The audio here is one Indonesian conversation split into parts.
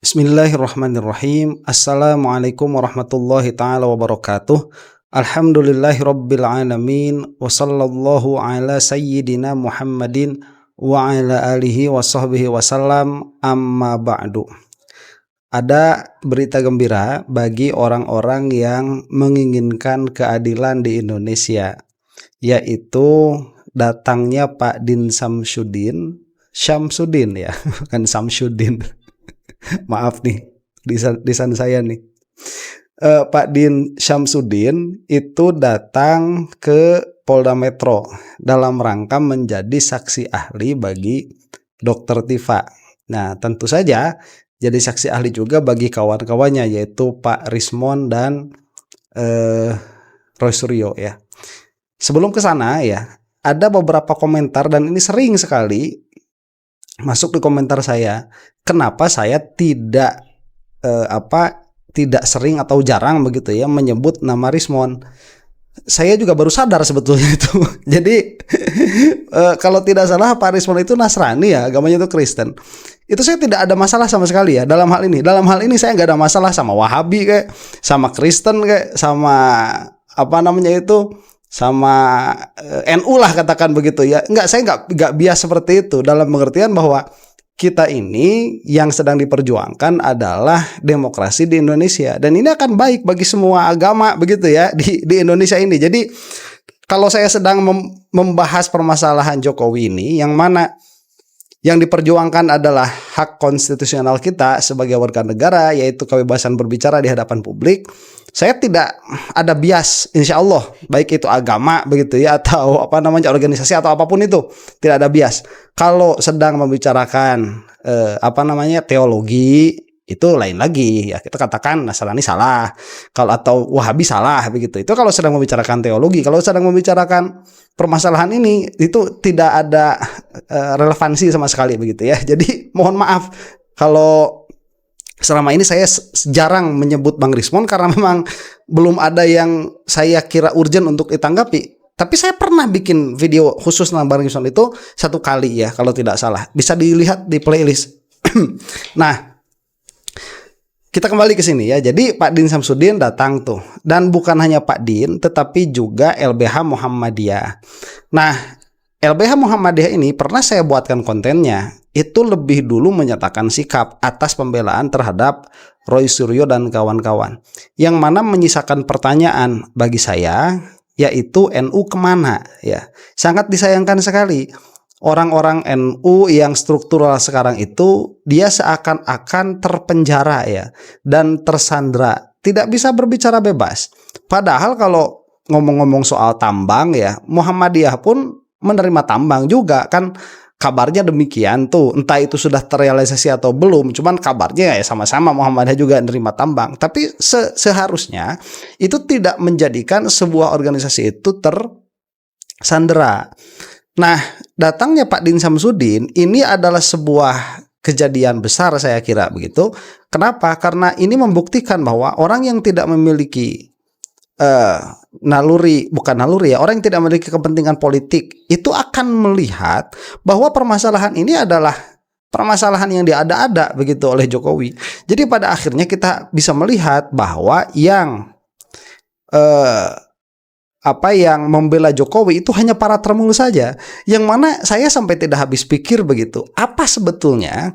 Bismillahirrahmanirrahim. Assalamualaikum warahmatullahi ta'ala wabarakatuh. Alhamdulillahirabbil alamin wa sallallahu ala sayyidina Muhammadin wa ala alihi wa sahbihi wasallam, amma ba'du. Ada berita gembira bagi orang-orang yang menginginkan keadilan di Indonesia, yaitu datangnya Pak Din Samsudin ya, bukan Samsudin. Maaf nih, lisan saya nih. Pak Din Samsudin itu datang ke Polda Metro dalam rangka menjadi saksi ahli bagi Dr. Tifa. Nah, tentu saja jadi saksi ahli juga bagi kawan-kawannya, yaitu Pak Rismon dan Roy Suryo ya. Sebelum ke sana ya, ada beberapa komentar dan ini sering sekali masuk di komentar saya. Kenapa saya tidak sering atau jarang begitu ya menyebut nama Rismon. Saya juga baru sadar sebetulnya itu. Jadi kalau tidak salah Pak Rismon itu Nasrani ya, agamanya itu Kristen. Itu saya tidak ada masalah sama sekali ya dalam hal ini. Dalam hal ini saya nggak ada masalah sama Wahabi kayak, sama Kristen kayak, sama sama NU lah katakan begitu ya. Saya nggak bias seperti itu, dalam pengertian bahwa kita ini yang sedang diperjuangkan adalah demokrasi di Indonesia, dan ini akan baik bagi semua agama begitu ya di Indonesia ini. Jadi kalau saya sedang membahas permasalahan Jokowi ini, yang mana yang diperjuangkan adalah hak konstitusional kita sebagai warga negara, yaitu kebebasan berbicara di hadapan publik, saya tidak ada bias, insya Allah, baik itu agama begitu ya, atau organisasi atau apapun itu, tidak ada bias. Kalau sedang membicarakan teologi, itu lain lagi ya, kita katakan Nasrani salah, kalau atau Wahabi salah begitu. Itu kalau sedang membicarakan teologi. Kalau sedang membicarakan permasalahan ini, itu tidak ada relevansi sama sekali begitu ya. Jadi mohon maaf kalau selama ini saya jarang menyebut Bang Rismon, karena memang belum ada yang saya kira urgent untuk ditanggapi. Tapi saya pernah bikin video khusus tentang Bang Rismon itu 1 kali ya, kalau tidak salah. Bisa dilihat di playlist. Nah, kita kembali ke sini ya. Jadi Pak Din Samsudin datang tuh, dan bukan hanya Pak Din, tetapi juga LBH Muhammadiyah. Nah, LBH Muhammadiyah ini pernah saya buatkan kontennya, itu lebih dulu menyatakan sikap atas pembelaan terhadap Roy Suryo dan kawan-kawan, yang mana menyisakan pertanyaan bagi saya, yaitu NU kemana ya. Sangat disayangkan sekali. Orang-orang NU yang struktural sekarang itu, dia seakan-akan terpenjara ya, dan tersandra, tidak bisa berbicara bebas. Padahal kalau ngomong-ngomong soal tambang ya, Muhammadiyah pun menerima tambang juga kan, kabarnya demikian tuh. Entah itu sudah terrealisasi atau belum, cuman kabarnya ya sama-sama Muhammadiyah juga menerima tambang. Tapi seharusnya itu tidak menjadikan sebuah organisasi itu tersandera. Nah, datangnya Pak Din Samsudin ini adalah sebuah kejadian besar, saya kira begitu. Kenapa? Karena ini membuktikan bahwa orang yang tidak memiliki orang yang tidak memiliki kepentingan politik itu akan melihat bahwa permasalahan ini adalah permasalahan yang diada-ada begitu oleh Jokowi. Jadi pada akhirnya kita bisa melihat bahwa yang membela Jokowi itu hanya para termulu saja, yang mana saya sampai tidak habis pikir begitu, apa sebetulnya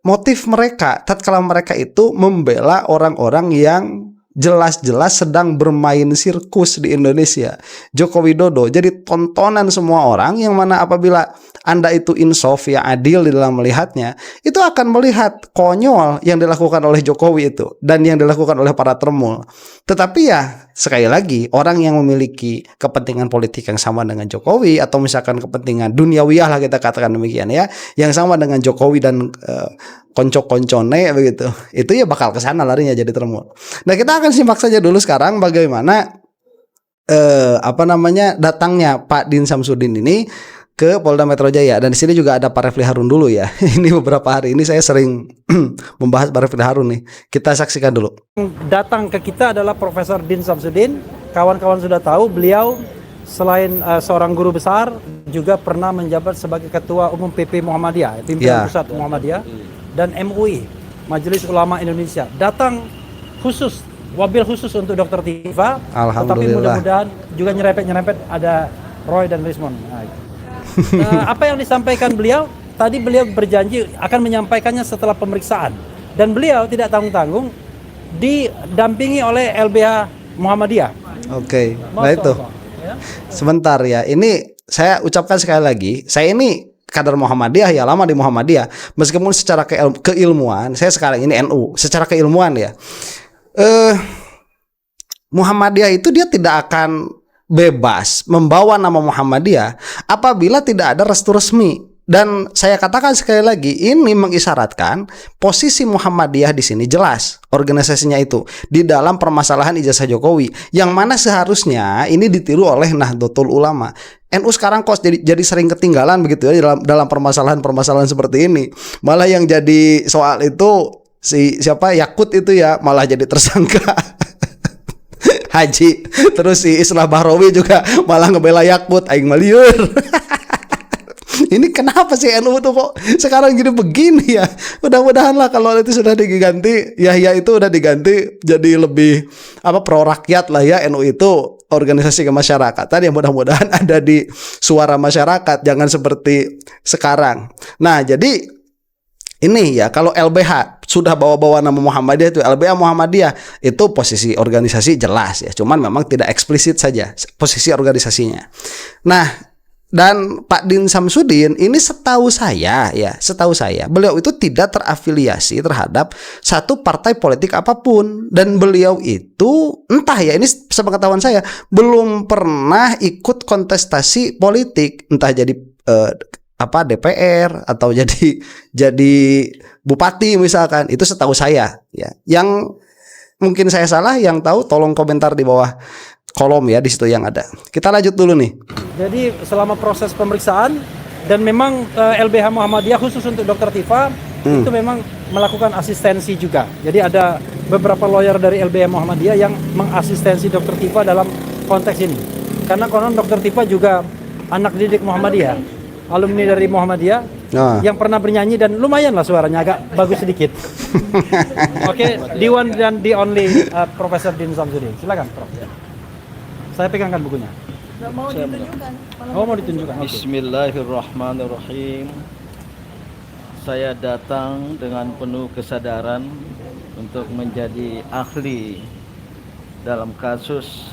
motif mereka tatkala mereka itu membela orang-orang yang jelas-jelas sedang bermain sirkus di Indonesia, Joko Widodo. Jadi tontonan semua orang, yang mana apabila Anda itu insaf ya, adil di dalam melihatnya, itu akan melihat konyol yang dilakukan oleh Jokowi itu dan yang dilakukan oleh para termul. Tetapi ya sekali lagi, orang yang memiliki kepentingan politik yang sama dengan Jokowi, atau misalkan kepentingan duniawiyah lah kita katakan demikian ya, yang sama dengan Jokowi dan konco-koncone begitu, itu ya bakal ke sana larinya jadi termul. Nah, kita akan simak saja dulu sekarang bagaimana datangnya Pak Din Samsudin ini ke Polda Metro Jaya. Dan di sini juga ada Pak Refli Harun dulu ya. Ini beberapa hari ini saya sering membahas Pak Refli Harun nih. Kita saksikan dulu. Datang ke kita adalah Profesor Din Samsudin. Kawan-kawan sudah tahu, beliau selain seorang guru besar, juga pernah menjabat sebagai Ketua Umum PP Muhammadiyah, pimpinan pusat Muhammadiyah. dan MUI, Majelis Ulama Indonesia, datang khusus, wabil khusus untuk Dr. Tifa. Tetapi Alhamdulillah. mudah-mudahan juga nyerempet ada Roy dan Rismond. Apa yang disampaikan beliau? Tadi beliau berjanji akan menyampaikannya setelah pemeriksaan. Dan beliau tidak tanggung-tanggung didampingi oleh LBH Muhammadiyah. Oke. Nah itu. Sebentar ya. Ini saya ucapkan sekali lagi, saya ini kader Muhammadiyah ya, lama di Muhammadiyah. Meskipun secara keilmuan, saya sekarang ini NU, secara keilmuan ya. Muhammadiyah itu dia tidak akan bebas membawa nama Muhammadiyah apabila tidak ada restu resmi. Dan saya katakan sekali lagi, ini mengisyaratkan posisi Muhammadiyah di sini jelas organisasinya itu di dalam permasalahan ijazah Jokowi, yang mana seharusnya ini ditiru oleh Nahdlatul Ulama. NU sekarang kok jadi sering ketinggalan begitu ya dalam permasalahan seperti ini. Malah yang jadi soal itu siapa Yakut itu ya malah jadi tersangka. Haji. Terus si Islah Bahrawi juga malah ngebela Yakut, aing malieur. Ini kenapa sih NU tuh kok sekarang jadi begini ya? Mudah-mudahan lah kalau itu sudah diganti, Yahya itu udah diganti jadi lebih pro rakyat lah ya. NU itu organisasi kemasyarakatan yang mudah-mudahan ada di suara masyarakat, jangan seperti sekarang. Nah, jadi ini ya, kalau LBH sudah bawa-bawa nama Muhammadiyah itu, LBH Muhammadiyah itu posisi organisasi jelas ya, cuman memang tidak eksplisit saja posisi organisasinya. Nah, dan Pak Din Samsudin ini setahu saya beliau itu tidak terafiliasi terhadap satu partai politik apapun, dan beliau itu entah ya, ini sepengetahuan saya belum pernah ikut kontestasi politik, entah jadi DPR atau jadi bupati misalkan, itu setahu saya ya. Yang mungkin saya salah, yang tahu tolong komentar di bawah kolom ya, di situ yang ada. Kita lanjut dulu nih. Jadi selama proses pemeriksaan, dan memang LBH Muhammadiyah khusus untuk Dr. Tifa itu memang melakukan asistensi juga. Jadi ada beberapa lawyer dari LBH Muhammadiyah yang mengasistensi Dr. Tifa dalam konteks ini. Karena konon Dr. Tifa juga anak didik Muhammadiyah, alumni dari Muhammadiyah, yang pernah bernyanyi dan lumayan lah suaranya, agak bagus sedikit. Oke, the one dan the only Profesor Din Samsudin. Silakan, Prof. Saya pegangkan bukunya. Mau ditunjukkan. Mau ditunjukkan. Bismillahirrahmanirrahim. Saya datang dengan penuh kesadaran untuk menjadi ahli dalam kasus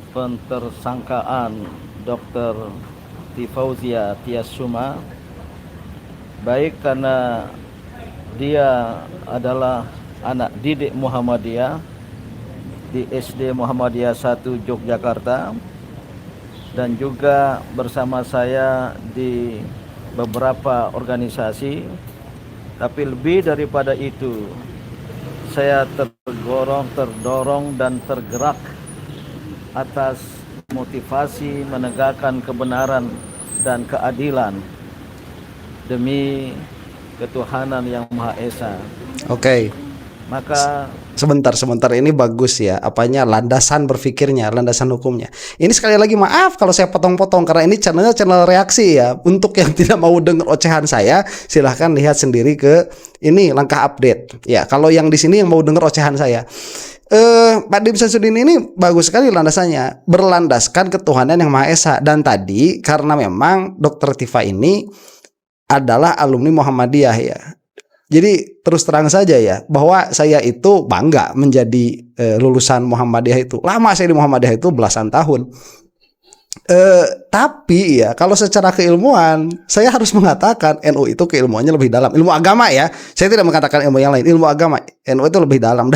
pentersangkaan Dr. Tifauzia Tiasuma, baik karena dia adalah anak didik Muhammadiyah di SD Muhammadiyah 1 Yogyakarta, dan juga bersama saya di beberapa organisasi. Tapi lebih daripada itu, saya terdorong dan tergerak atas motivasi menegakkan kebenaran dan keadilan demi ketuhanan yang Maha Esa. Oke. Maka sebentar ini bagus ya, landasan berpikirnya, landasan hukumnya. Ini sekali lagi maaf kalau saya potong-potong karena ini channel reaksi ya. Untuk yang tidak mau dengar ocehan saya, silahkan lihat sendiri ke ini langkah update. Ya, kalau yang di sini yang mau dengar ocehan saya. Pak Din Samsudin ini bagus sekali landasannya, berlandaskan ketuhanan yang Maha Esa. Dan tadi karena memang Dr. Tifa ini adalah alumni Muhammadiyah ya. Jadi terus terang saja ya, bahwa saya itu bangga menjadi lulusan Muhammadiyah itu. Lama saya di Muhammadiyah itu belasan tahun. Tapi ya kalau secara keilmuan saya harus mengatakan NU itu keilmuannya lebih dalam. Ilmu agama ya, saya tidak mengatakan ilmu yang lain. Ilmu agama NU itu lebih dalam.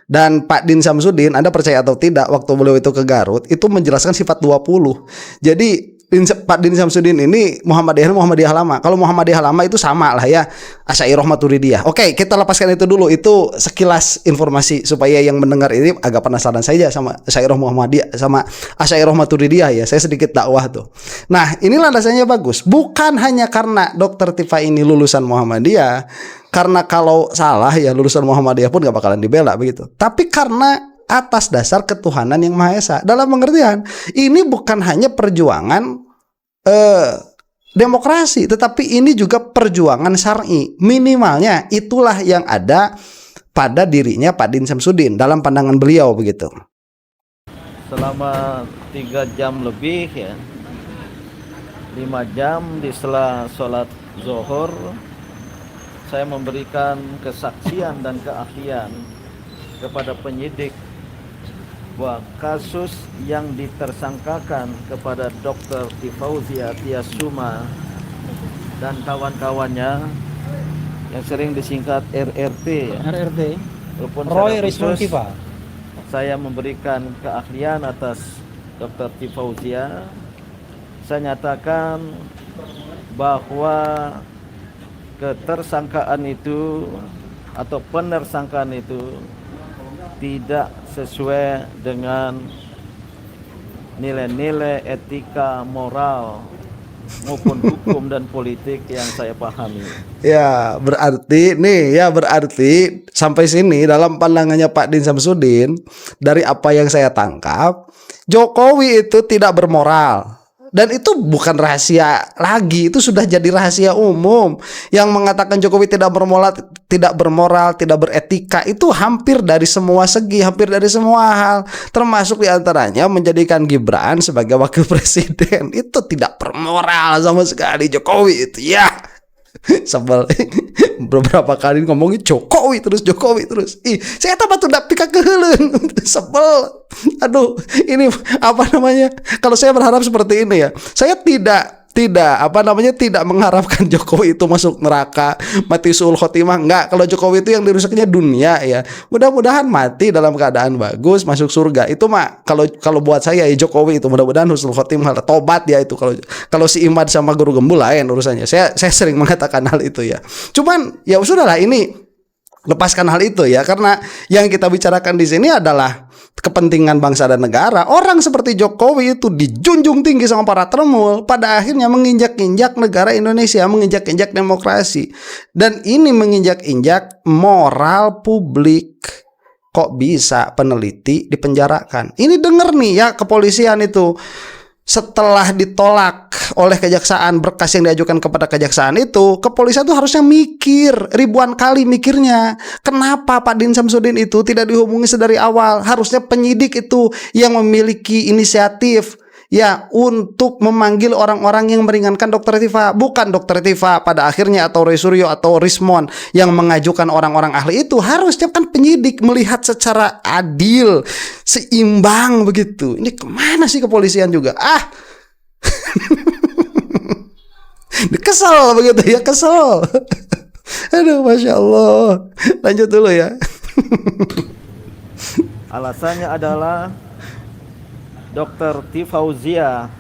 Dan Pak Din Samsudin, Anda percaya atau tidak, waktu beliau itu ke Garut itu menjelaskan sifat 20. Jadi Pak Din Samsudin ini Muhammadiyah lama. Kalau Muhammadiyah lama itu sama lah ya, Asy'ariyah Maturidiyah. Oke, kita lepaskan itu dulu. Itu sekilas informasi supaya yang mendengar ini agak penasaran saja sama Asy'ariyah Muhammadiyah sama Asy'ariyah Maturidiyah ya. Saya sedikit dakwah tuh. Nah, ini landasannya bagus. Bukan hanya karena Dr. Tifa ini lulusan Muhammadiyah, karena kalau salah ya lulusan Muhammadiyah pun gak bakalan dibela begitu. Tapi karena atas dasar ketuhanan yang Maha Esa. Dalam pengertian ini bukan hanya perjuangan demokrasi, tetapi ini juga perjuangan syar'i. Minimalnya itulah yang ada pada dirinya Pak Din Samsudin dalam pandangan beliau begitu. Selama 3 jam lebih ya, 5 jam di sela sholat zuhur, saya memberikan kesaksian dan keahlian kepada penyidik bahwa kasus yang ditersangkakan kepada Dr. Tifauzia Tiasuma dan kawan-kawannya yang sering disingkat RRT ya. RRT Walaupun Roy secara Rizwan khusus Tifa. saya memberikan keahlian atas Dr. Tifauzia. Saya nyatakan bahwa ketersangkaan itu atau penersangkaan itu tidak sesuai dengan nilai-nilai etika, moral maupun hukum dan politik yang saya pahami. Ya, berarti sampai sini dalam pandangannya Pak Din Samsudin, dari apa yang saya tangkap, Jokowi itu tidak bermoral. Dan itu bukan rahasia lagi, itu sudah jadi rahasia umum. Yang mengatakan Jokowi tidak bermoral, tidak beretika, itu hampir dari semua segi, hampir dari semua hal. Termasuk diantaranya menjadikan Gibran sebagai wakil presiden. Itu tidak bermoral sama sekali Jokowi itu ya. Sebel beberapa kali ngomongin Jokowi terus. Saya tambah tuh ndak pika keheuleun. Sebel. Aduh, ini apa namanya? Kalau saya berharap seperti ini ya. Saya tidak mengharapkan Jokowi itu masuk neraka, mati suul khotimah. Enggak, kalau Jokowi itu yang dirusaknya dunia ya. Mudah-mudahan mati dalam keadaan bagus, masuk surga. Itu mah kalau buat saya ya Jokowi itu mudah-mudahan husnul khotimah, tobat ya itu. Kalau si Imad sama Guru Gembul lain urusannya. Saya sering mengatakan hal itu ya. Cuman ya sudahlah, ini lepaskan hal itu ya, karena yang kita bicarakan di sini adalah kepentingan bangsa dan negara. Orang seperti Jokowi itu dijunjung tinggi sama para termul, pada akhirnya menginjak-injak negara Indonesia, menginjak-injak demokrasi, dan ini menginjak-injak moral publik. Kok bisa peneliti dipenjarakan? Ini denger nih ya, kepolisian itu setelah ditolak oleh kejaksaan berkas yang diajukan kepada kejaksaan itu, kepolisian itu harusnya mikir ribuan kali mikirnya. Kenapa Pak Din Samsudin itu tidak dihubungi sedari awal? Harusnya penyidik itu yang memiliki inisiatif ya untuk memanggil orang-orang yang meringankan Dr. Tifa, bukan Dr. Tifa pada akhirnya atau Roy Suryo atau Rismon yang mengajukan orang-orang ahli itu. Harusnya kan penyidik melihat secara adil, seimbang begitu. Ini kemana sih kepolisian juga? Kesel begitu ya, kesel. Aduh, Masya Allah. Lanjut dulu ya. Alasannya adalah Dr. Tifauzia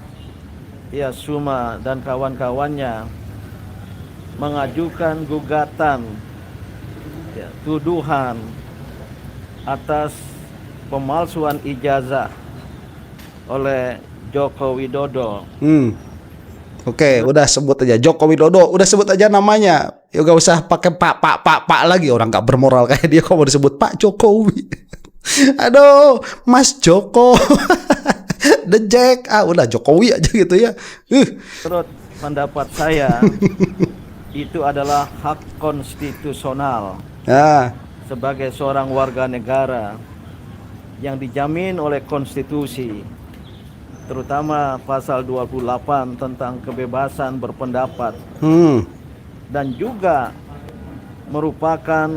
Tiasuma dan kawan-kawannya mengajukan gugatan tuduhan atas pemalsuan ijazah oleh Joko Widodo. Oke, udah sebut aja Joko Widodo, udah sebut aja namanya. Ya gak usah pakai pak lagi, orang gak bermoral kayak dia kok mau disebut Pak Jokowi. Aduh, Mas Joko. The Jack, udah Jokowi aja gitu ya. Menurut pendapat saya itu adalah hak konstitusional sebagai seorang warga negara yang dijamin oleh konstitusi, terutama pasal 28 tentang kebebasan berpendapat, dan juga merupakan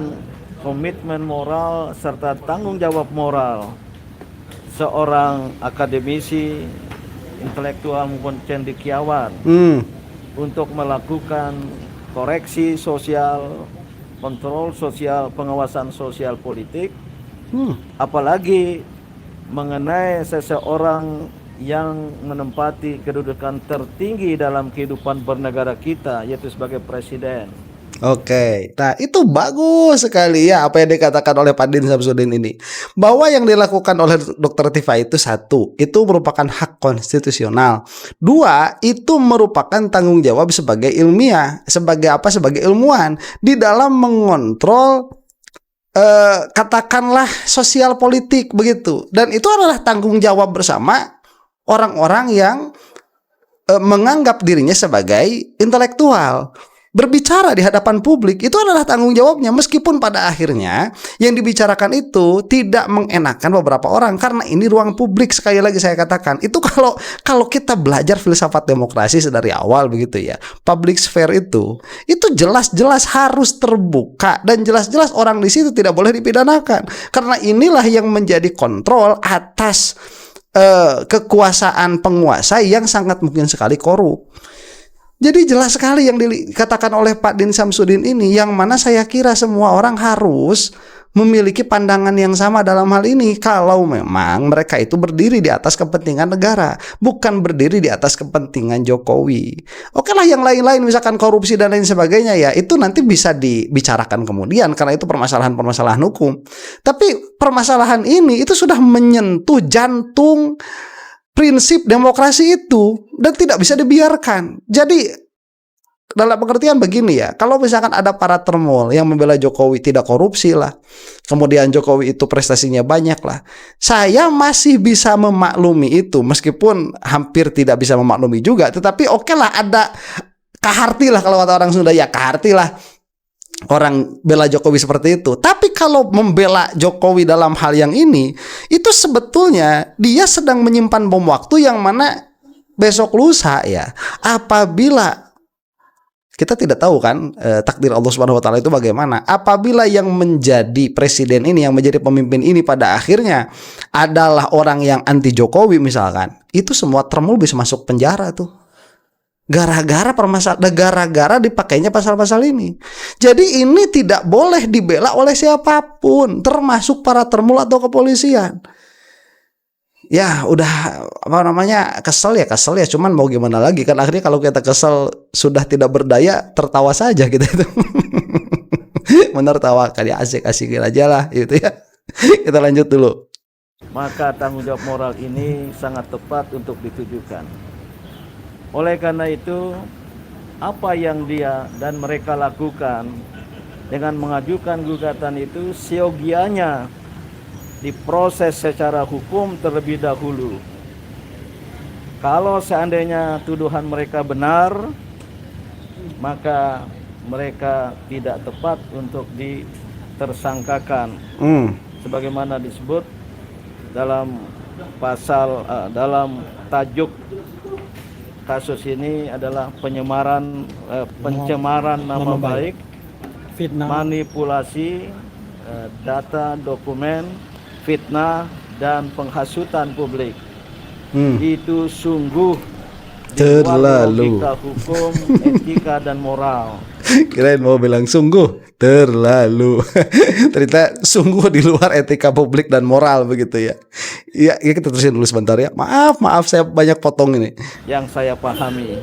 komitmen moral serta tanggung jawab moral seorang akademisi, intelektual maupun cendekiawan untuk melakukan koreksi sosial, kontrol sosial, pengawasan sosial politik, apalagi mengenai seseorang yang menempati kedudukan tertinggi dalam kehidupan bernegara kita, yaitu sebagai presiden. Oke, nah itu bagus sekali ya apa yang dikatakan oleh Pak Din Samsudin ini, bahwa yang dilakukan oleh Dr. Tifa itu satu, itu merupakan hak konstitusional. Dua, itu merupakan tanggung jawab sebagai ilmiah, sebagai ilmuwan di dalam mengontrol katakanlah sosial politik begitu. Dan itu adalah tanggung jawab bersama orang-orang yang menganggap dirinya sebagai intelektual. Berbicara di hadapan publik itu adalah tanggung jawabnya, meskipun pada akhirnya yang dibicarakan itu tidak mengenakan beberapa orang karena ini ruang publik. Sekali lagi saya katakan, itu kalau kita belajar filsafat demokrasi sedari awal begitu ya, public sphere itu jelas-jelas harus terbuka dan jelas-jelas orang di situ tidak boleh dipidanakan, karena inilah yang menjadi kontrol atas kekuasaan penguasa yang sangat mungkin sekali korup. Jadi jelas sekali yang dikatakan oleh Pak Din Samsudin ini, yang mana saya kira semua orang harus memiliki pandangan yang sama dalam hal ini. Kalau memang mereka itu berdiri di atas kepentingan negara, bukan berdiri di atas kepentingan Jokowi. Oke lah, yang lain-lain misalkan korupsi dan lain sebagainya ya, itu nanti bisa dibicarakan kemudian karena itu permasalahan-permasalahan hukum. Tapi permasalahan ini itu sudah menyentuh jantung prinsip demokrasi itu dan tidak bisa dibiarkan. Jadi dalam pengertian begini ya, kalau misalkan ada para termol yang membela Jokowi tidak korupsi lah, kemudian Jokowi itu prestasinya banyak lah, saya masih bisa memaklumi itu, meskipun hampir tidak bisa memaklumi juga. Tetapi oke lah, ada kaharti lah, kalau kata orang Sunda ya kaharti lah orang bela Jokowi seperti itu. Tapi kalau membela Jokowi dalam hal yang ini, itu sebetulnya dia sedang menyimpan bom waktu yang mana besok lusa ya, apabila kita tidak tahu kan takdir Allah Subhanahu wa taala itu bagaimana. Apabila yang menjadi presiden ini, yang menjadi pemimpin ini pada akhirnya adalah orang yang anti Jokowi misalkan, itu semua termul bisa masuk penjara tuh. Gara-gara dipakainya pasal-pasal ini. Jadi ini tidak boleh dibela oleh siapapun, termasuk para termul atau kepolisian. Ya udah kesel ya, cuman mau gimana lagi kan, akhirnya kalau kita kesel sudah tidak berdaya, tertawa saja kita itu. Menertawakan ya, asik-asikin aja lah gitu ya. Kita lanjut dulu. Maka tanggung jawab moral ini sangat tepat untuk ditujukan. Oleh karena itu, apa yang dia dan mereka lakukan dengan mengajukan gugatan itu siogianya diproses secara hukum terlebih dahulu. Kalau seandainya tuduhan mereka benar, maka mereka tidak tepat untuk ditersangkakan. Sebagaimana disebut dalam pasal dalam tajuk kasus ini adalah pencemaran nama baik, fitnah, manipulasi data dokumen, fitnah dan penghasutan publik. Itu sungguh terlalu logika hukum, etika dan moral. Kirain mau bilang sungguh terlalu. Ternyata sungguh di luar etika publik dan moral begitu ya. Iya, kita terusin dulu sebentar ya. Maaf saya banyak potong ini. Yang saya pahami,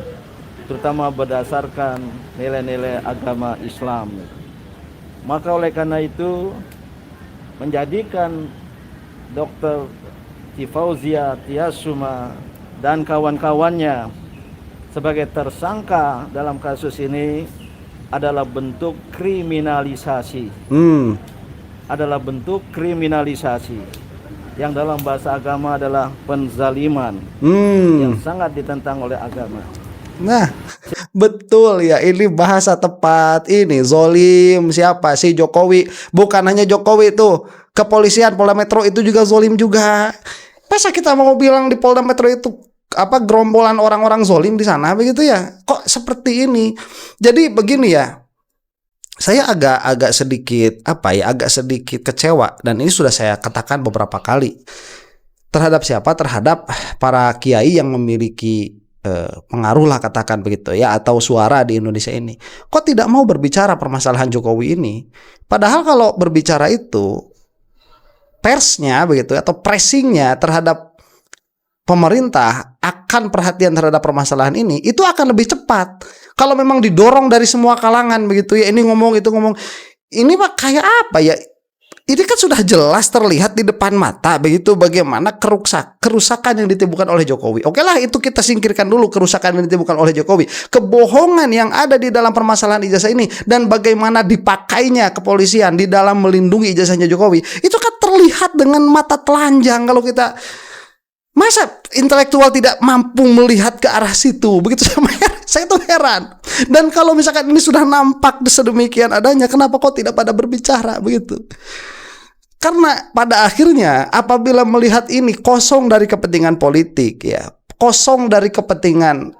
terutama berdasarkan nilai-nilai agama Islam. Maka oleh karena itu, menjadikan Dr. Fauzia Tiasuma dan kawan-kawannya sebagai tersangka dalam kasus ini adalah bentuk kriminalisasi. Adalah bentuk kriminalisasi yang dalam bahasa agama adalah penzaliman yang sangat ditentang oleh agama. Nah, betul ya, ini bahasa tepat ini. Zolim siapa sih? Jokowi. Bukan hanya Jokowi tuh, kepolisian Polda Metro itu juga zolim juga. Masa kita mau bilang di Polda Metro itu gerombolan orang-orang zolim di sana begitu ya? Kok seperti ini? Jadi begini ya, saya agak sedikit kecewa, dan ini sudah saya katakan beberapa kali. Terhadap siapa? Terhadap para kiai yang memiliki pengaruh lah, katakan begitu ya, atau suara di Indonesia ini. Kok tidak mau berbicara permasalahan Jokowi ini? Padahal kalau berbicara itu, persnya begitu atau pressingnya terhadap pemerintah akan perhatian terhadap permasalahan ini, itu akan lebih cepat. Kalau memang didorong dari semua kalangan begitu ya, ini ngomong itu ngomong, ini mah kayak apa ya? Ini kan sudah jelas terlihat di depan mata begitu bagaimana kerusakan yang ditimbulkan oleh Jokowi. Oke lah, itu kita singkirkan dulu kerusakan yang ditimbulkan oleh Jokowi, kebohongan yang ada di dalam permasalahan ijazah ini, dan bagaimana dipakainya kepolisian di dalam melindungi ijazahnya Jokowi. Itu kan terlihat dengan mata telanjang kalau kita Masa intelektual tidak mampu melihat ke arah situ? Begitu saya tuh heran. Dan kalau misalkan ini sudah nampak sedemikian adanya, kenapa kok tidak pada berbicara begitu? Karena pada akhirnya apabila melihat ini kosong dari kepentingan politik ya, kosong dari kepentingan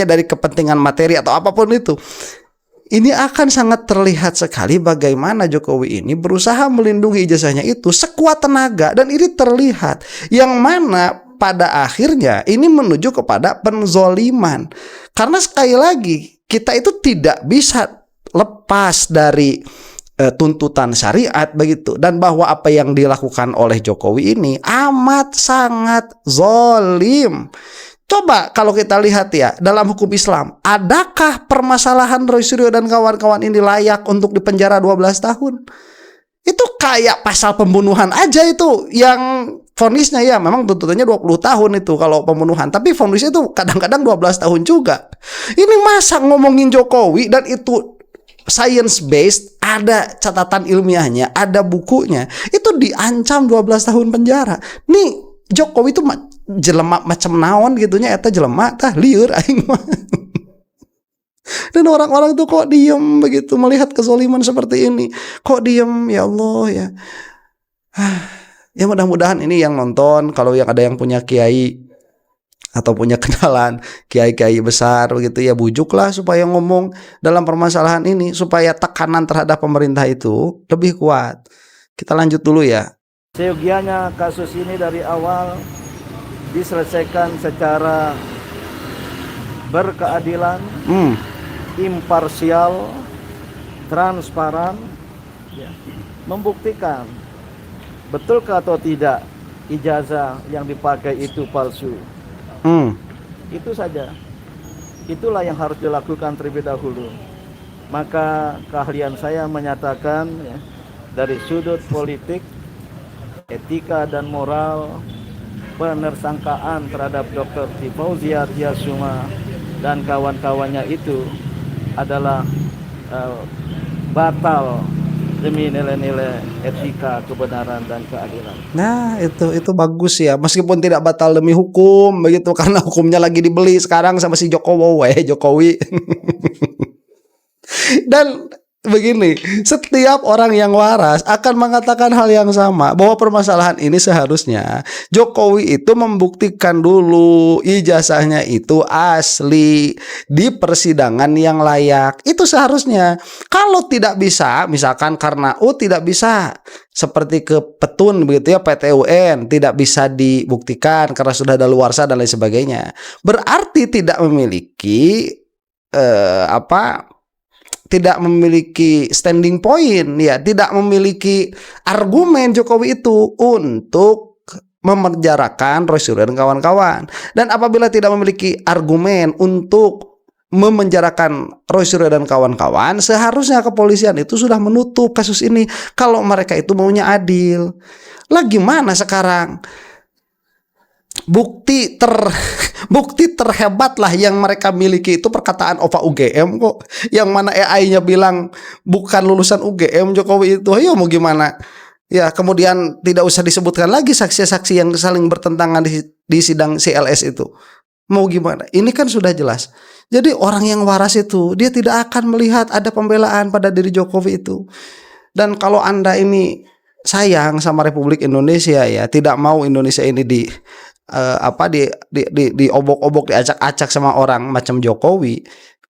dari kepentingan materi atau apapun itu. Ini akan sangat terlihat sekali bagaimana Jokowi ini berusaha melindungi ijazahnya itu sekuat tenaga, dan ini terlihat yang mana pada akhirnya ini menuju kepada penzoliman. Karena sekali lagi kita itu tidak bisa lepas dari tuntutan syariat begitu, dan bahwa apa yang dilakukan oleh Jokowi ini amat sangat zolim. Coba kalau kita lihat ya, dalam hukum Islam, adakah permasalahan Roy Suryo dan kawan-kawan ini layak untuk dipenjara 12 tahun? Itu kayak pasal pembunuhan aja itu, yang vonisnya ya memang tuntutannya 20 tahun itu kalau pembunuhan, tapi vonisnya itu kadang-kadang 12 tahun juga. Ini masa ngomongin Jokowi dan itu science based, ada catatan ilmiahnya, ada bukunya, itu diancam 12 tahun penjara. Nih Jokowi itu jelema macam naon gitunya, eta jelema tah lieur aing mah. Dan orang-orang tuh kok diem begitu melihat kezaliman seperti ini. Kok diem, ya Allah ya. Ya mudah-mudahan ini yang nonton, kalau yang ada yang punya kiai atau punya kenalan kiai-kiai besar begitu ya, bujuklah supaya ngomong dalam permasalahan ini supaya tekanan terhadap pemerintah itu lebih kuat. Kita lanjut dulu ya. Seyogianya kasus ini dari awal diselesaikan secara berkeadilan, imparsial, transparan, membuktikan betulkah atau tidak ijazah yang dipakai itu palsu. Itu saja. Itulah yang harus dilakukan terlebih dahulu. Maka keahlian saya menyatakan ya, dari sudut politik, etika dan moral, penersangkaan terhadap Dr. Fauzia Tiasuma dan kawan-kawannya itu adalah batal demi nilai-nilai etika, kebenaran dan keadilan. Nah, itu bagus ya. Meskipun tidak batal demi hukum begitu, karena hukumnya lagi dibeli sekarang sama si Jokowi. Dan begini, setiap orang yang waras akan mengatakan hal yang sama, bahwa permasalahan ini seharusnya Jokowi itu membuktikan dulu ijazahnya itu asli di persidangan yang layak. Itu seharusnya. Kalau tidak bisa, misalkan karena tidak bisa seperti ke Petun begitu ya, PT UN tidak bisa dibuktikan karena sudah daluarsa dan lain sebagainya, berarti tidak memiliki tidak memiliki standing point ya, tidak memiliki argumen Jokowi itu untuk memenjarakan Roy Suryo dan kawan-kawan. Dan apabila tidak memiliki argumen untuk memenjarakan Roy Suryo dan kawan-kawan, seharusnya kepolisian itu sudah menutup kasus ini kalau mereka itu maunya adil. Lah gimana sekarang? Bukti terhebat lah yang mereka miliki itu perkataan OVA UGM kok, yang mana AI-nya bilang bukan lulusan UGM Jokowi itu. Ayo mau gimana ya? Kemudian tidak usah disebutkan lagi saksi-saksi yang saling bertentangan di sidang CLS itu. Mau gimana? Ini kan sudah jelas. Jadi orang yang waras itu dia tidak akan melihat ada pembelaan pada diri Jokowi itu. Dan kalau Anda ini sayang sama Republik Indonesia ya, tidak mau Indonesia ini diobok-obok, diacak-acak sama orang macam Jokowi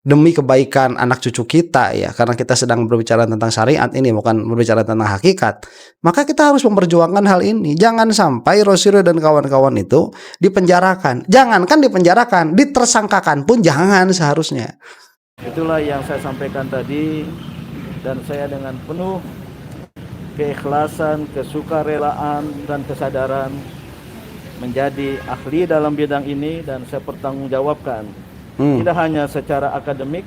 demi kebaikan anak cucu kita ya, karena kita sedang berbicara tentang syariat ini, bukan berbicara tentang hakikat, maka kita harus memperjuangkan hal ini. Jangan sampai Roy Suryo dan kawan-kawan itu dipenjarakan. Jangankan dipenjarakan, ditersangkakan pun jangan seharusnya. Itulah yang saya sampaikan tadi, dan saya dengan penuh keikhlasan, kesukarelaan dan kesadaran menjadi ahli dalam bidang ini, dan saya pertanggungjawabkan tidak hanya secara akademik,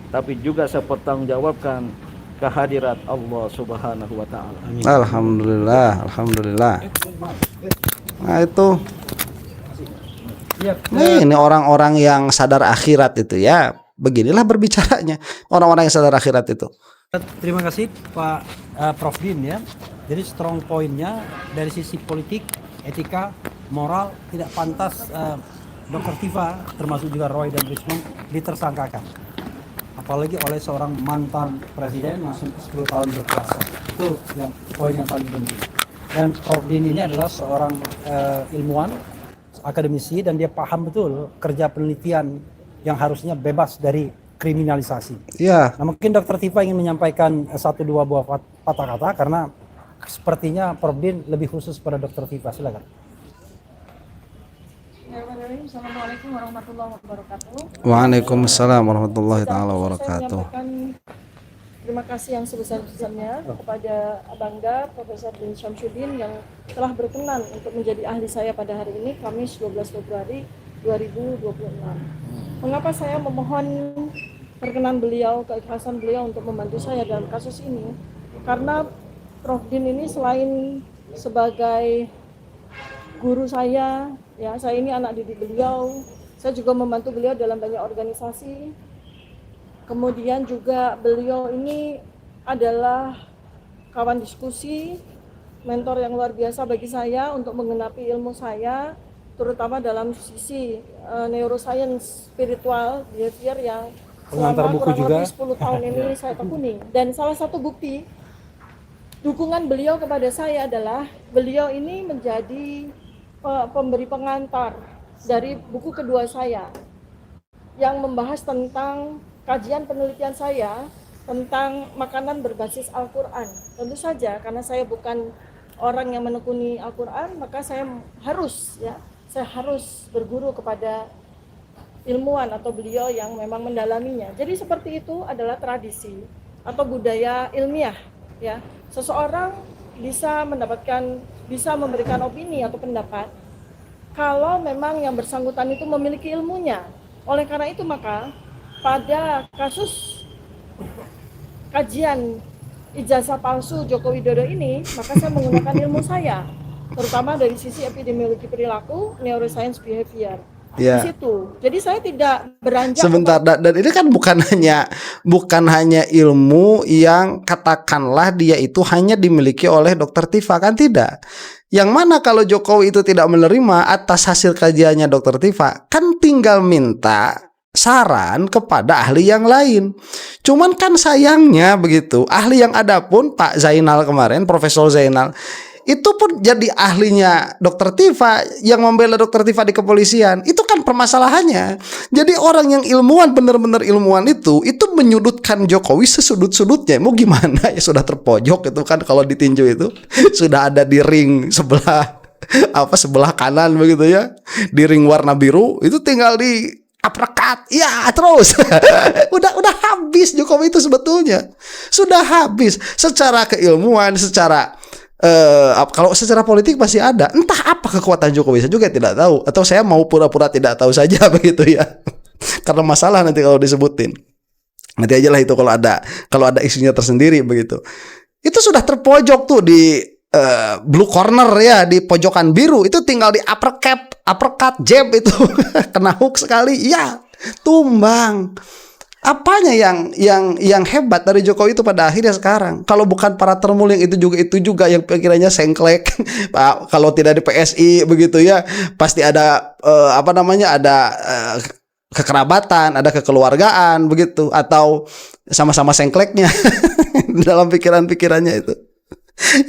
tapi juga saya pertanggungjawabkan kehadirat Allah Subhanahu wa Ta'ala. Alhamdulillah. Nah itu ini orang-orang yang sadar akhirat itu ya, beginilah berbicaranya orang-orang yang sadar akhirat itu. Terima kasih Pak Prof Din ya. Jadi strong pointnya dari sisi politik, etika, moral tidak pantas Dr. Tifa termasuk juga Roy dan Rismond ditersangkakan, apalagi oleh seorang mantan presiden masih 10 tahun berkuasa. Itu yang poin yang paling penting. Dan Prof. Din ini adalah seorang ilmuwan, akademisi, dan dia paham betul kerja penelitian yang harusnya bebas dari kriminalisasi. Ya, Nah, mungkin Dr. Tifa ingin menyampaikan satu dua buah patah kata karena sepertinya Prof. Din lebih khusus pada Dr. Tifa. Silakan. Assalamualaikum warahmatullahi wabarakatuh. Waalaikumsalam warahmatullahi taala Saya wabarakatuh. menyampaikan terima kasih yang sebesar-besarnya kepada Abangga Profesor Din Syamsuddin yang telah berkenan untuk menjadi ahli saya pada hari ini, Kamis 12 Februari 2026. Mengapa saya memohon perkenan beliau, keikhlasan beliau untuk membantu saya dalam kasus ini? Karena Prof. Din ini selain sebagai guru saya, ya, saya ini anak didik beliau, saya juga membantu beliau dalam banyak organisasi. Kemudian juga beliau ini adalah kawan diskusi, mentor yang luar biasa bagi saya untuk menggenapi ilmu saya, terutama dalam sisi neuroscience spiritual behavior yang Pengantar selama buku kurang juga. lebih 10 tahun ini saya tekuni. Dan salah satu bukti dukungan beliau kepada saya adalah beliau ini menjadi pemberi pengantar dari buku kedua saya yang membahas tentang kajian penelitian saya tentang makanan berbasis Al-Quran. Tentu saja karena saya bukan orang yang menekuni Al-Quran, maka saya harus berguru kepada ilmuwan atau beliau yang memang mendalaminya. Jadi seperti itu adalah tradisi atau budaya ilmiah, ya. Seseorang bisa memberikan opini atau pendapat kalau memang yang bersangkutan itu memiliki ilmunya. Oleh karena itu maka pada kasus kajian ijazah palsu Joko Widodo ini, maka saya menggunakan ilmu saya, terutama dari sisi epidemiologi perilaku, neuroscience behavior. Ya. Di situ. Jadi saya tidak beranjak Sebentar, dan ini kan bukan hanya ilmu yang katakanlah dia itu hanya dimiliki oleh Dr. Tifa, kan tidak. Yang mana kalau Jokowi itu tidak menerima atas hasil kajiannya Dr. Tifa, kan tinggal minta saran kepada ahli yang lain. Cuman kan sayangnya begitu, ahli yang ada pun Pak Zainal kemarin, Profesor Zainal, itu pun jadi ahlinya Dr. Tifa yang membela Dr. Tifa di kepolisian. Itu kan permasalahannya. Jadi orang yang ilmuwan, benar-benar ilmuwan itu menyudutkan Jokowi sesudut-sudutnya. Mau gimana, ya sudah terpojok itu kan kalau ditinju itu sudah ada di ring sebelah kanan begitu ya, di ring warna biru, itu tinggal di uppercut, ya terus udah habis Jokowi itu sebetulnya sudah habis secara keilmuan, secara kalau secara politik masih ada. Entah apa kekuatan Jokowi, saya juga tidak tahu. Atau saya mau pura-pura tidak tahu saja begitu ya. Karena masalah nanti kalau disebutin. Nanti aja lah itu kalau ada isunya tersendiri begitu. Itu sudah terpojok tuh di blue corner ya, di pojokan biru. Itu tinggal di uppercut jab itu kena hook sekali, ya tumbang. Apanya yang hebat dari Jokowi itu pada akhirnya sekarang? Kalau bukan para termuling itu juga yang pikirannya sengklek. Kalau tidak di PSI begitu ya, pasti ada kekerabatan, ada kekeluargaan begitu, atau sama-sama sengkleknya dalam pikiran-pikirannya itu.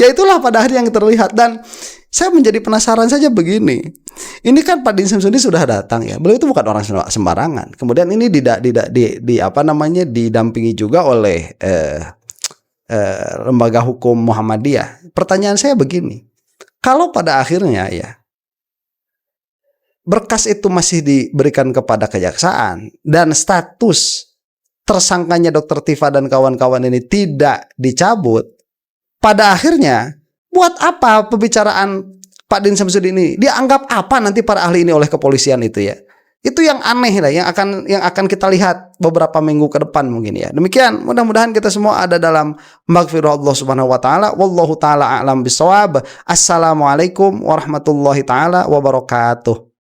Ya itulah pada akhirnya yang terlihat. Dan saya menjadi penasaran saja begini. Ini kan Pak Din Syamsuddin sudah datang ya. Beliau itu bukan orang sembarangan. Kemudian ini didampingi juga oleh lembaga hukum Muhammadiyah. Pertanyaan saya begini. Kalau pada akhirnya ya berkas itu masih diberikan kepada kejaksaan dan status tersangkanya Dr. Tifa dan kawan-kawan ini tidak dicabut, pada akhirnya buat apa pembicaraan Pak Din Syamsuddin ini? Dia anggap apa nanti para ahli ini oleh kepolisian itu ya? Itu yang aneh lah, yang akan kita lihat beberapa minggu ke depan mungkin ya. Demikian, mudah-mudahan kita semua ada dalam maghfirah Allah Subhanahu wa taala. Wallahu taala a'lam bissawab. Assalamualaikum warahmatullahi taala wabarakatuh.